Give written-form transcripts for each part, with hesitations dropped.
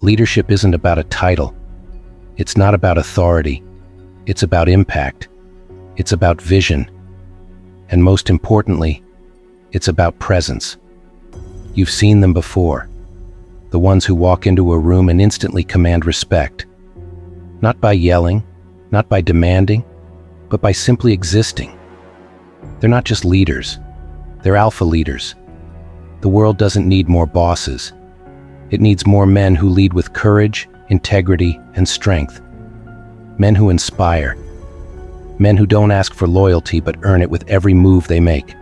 Leadership isn't about a title. It's not about authority. It's about impact. It's about vision. And most importantly, it's about presence. You've seen them before. The ones who walk into a room and instantly command respect. Not by yelling, not by demanding, but by simply existing. They're not just leaders. They're alpha leaders. The world doesn't need more bosses. It needs more men who lead with courage, integrity, and strength. Men who inspire. Men who don't ask for loyalty but earn it with every move they make.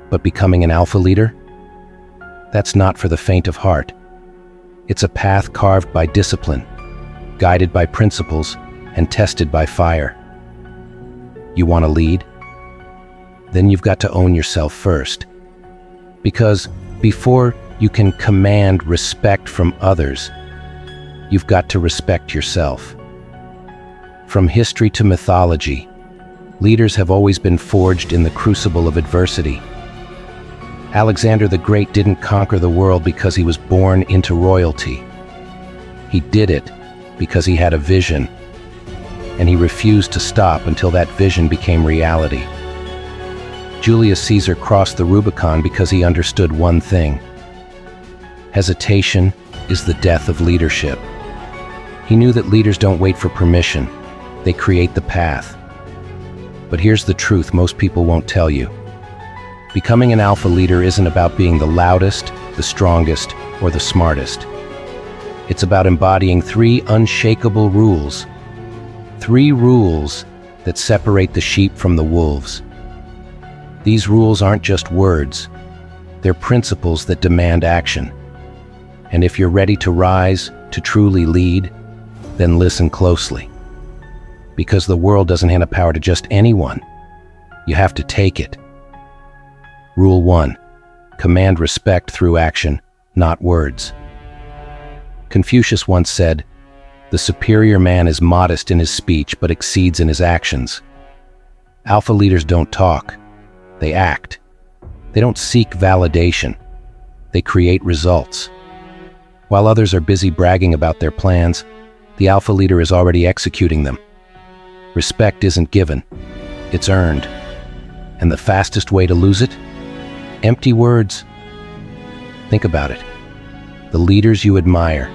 But becoming an alpha leader? That's not for the faint of heart. It's a path carved by discipline, guided by principles, and tested by fire. You want to lead? Then you've got to own yourself first. Because before you can command respect from others, you've got to respect yourself. From history to mythology, leaders have always been forged in the crucible of adversity. Alexander the Great didn't conquer the world because he was born into royalty. He did it because he had a vision, and he refused to stop until that vision became reality. Julius Caesar crossed the Rubicon because he understood one thing. Hesitation is the death of leadership. He knew that leaders don't wait for permission. They create the path. But here's the truth most people won't tell you. Becoming an alpha leader isn't about being the loudest, the strongest, or the smartest. It's about embodying 3 unshakable rules. 3 rules that separate the sheep from the wolves. These rules aren't just words. They're principles that demand action. And if you're ready to rise, to truly lead, then listen closely. Because the world doesn't hand a power to just anyone. You have to take it. Rule 1. Command respect through action, not words. Confucius once said, "The superior man is modest in his speech but exceeds in his actions." Alpha leaders don't talk. They act. They don't seek validation. They create results. While others are busy bragging about their plans, the alpha leader is already executing them. Respect isn't given. It's earned. And the fastest way to lose it? Empty words. Think about it. The leaders you admire,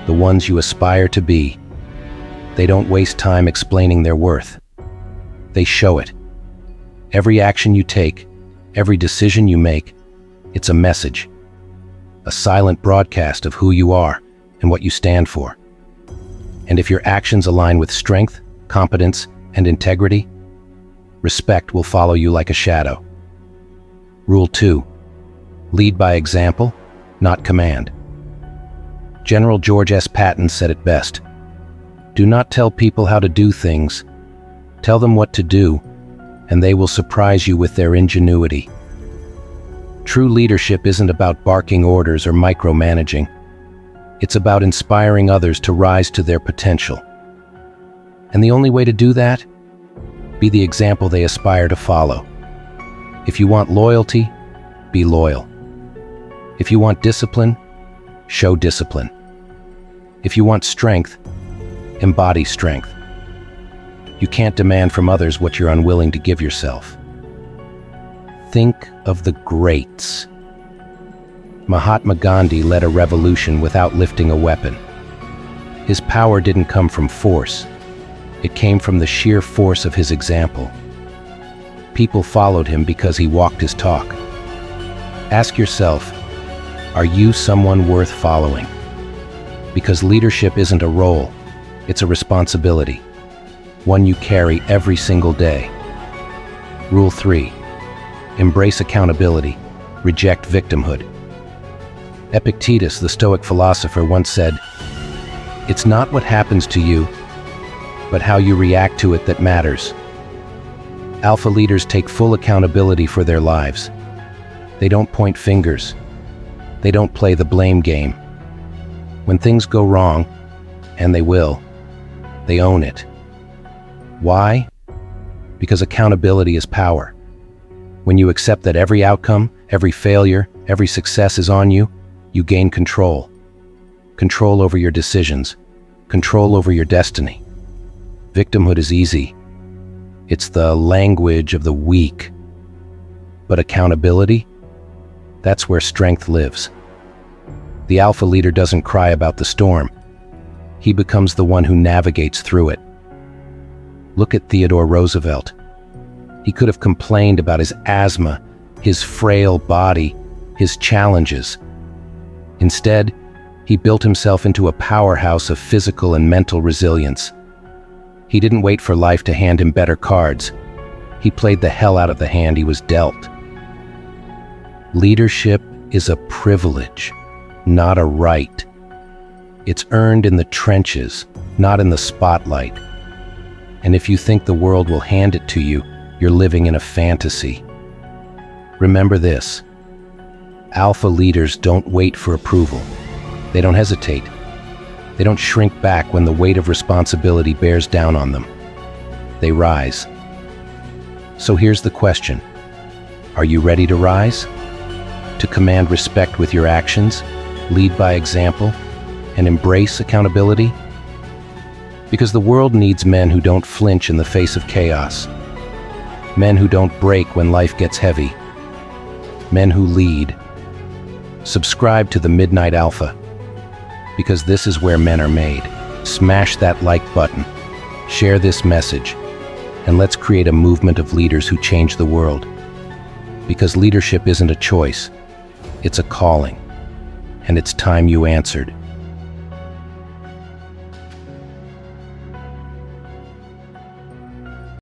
the ones you aspire to be, they don't waste time explaining their worth. They show it. Every action you take, every decision you make, it's a message. A silent broadcast of who you are and what you stand for. And if your actions align with strength, competence, and integrity, respect will follow you like a shadow. Rule 2. Lead by example, not command. General George S. Patton said it best. Do not tell people how to do things. Tell them what to do, and they will surprise you with their ingenuity. True leadership isn't about barking orders or micromanaging. It's about inspiring others to rise to their potential. And the only way to do that? Be the example they aspire to follow. If you want loyalty, be loyal. If you want discipline, show discipline. If you want strength, embody strength. You can't demand from others what you're unwilling to give yourself. Think of the greats. Mahatma Gandhi led a revolution without lifting a weapon. His power didn't come from force. It came from the sheer force of his example. People followed him because he walked his talk. Ask yourself, are you someone worth following? Because leadership isn't a role, it's a responsibility. One you carry every single day. Rule 3. Embrace accountability. Reject victimhood. Epictetus, the Stoic philosopher, once said, "It's not what happens to you, but how you react to it that matters." Alpha leaders take full accountability for their lives. They don't point fingers. They don't play the blame game. When things go wrong, and they will, they own it. Why? Because accountability is power. When you accept that every outcome, every failure, every success is on you, you gain control. control over your decisions, control over your destiny. Victimhood is easy. It's the language of the weak. But accountability? That's where strength lives. The alpha leader doesn't cry about the storm. He becomes the one who navigates through it. Look at Theodore Roosevelt. He could have complained about his asthma, his frail body, his challenges. Instead, he built himself into a powerhouse of physical and mental resilience. He didn't wait for life to hand him better cards. He played the hell out of the hand he was dealt. Leadership is a privilege, not a right. It's earned in the trenches, not in the spotlight. And if you think the world will hand it to you, you're living in a fantasy. Remember this: alpha leaders don't wait for approval. They don't hesitate. They don't shrink back when the weight of responsibility bears down on them. They rise. So here's the question: are you ready to rise? To command respect with your actions, lead by example, and embrace accountability? Because the world needs men who don't flinch in the face of chaos. Men who don't break when life gets heavy. Men who lead. Subscribe to the Midnight Alpha, because this is where men are made. Smash that like button, share this message, and let's create a movement of leaders who change the world. Because leadership isn't a choice, it's a calling, and it's time you answered.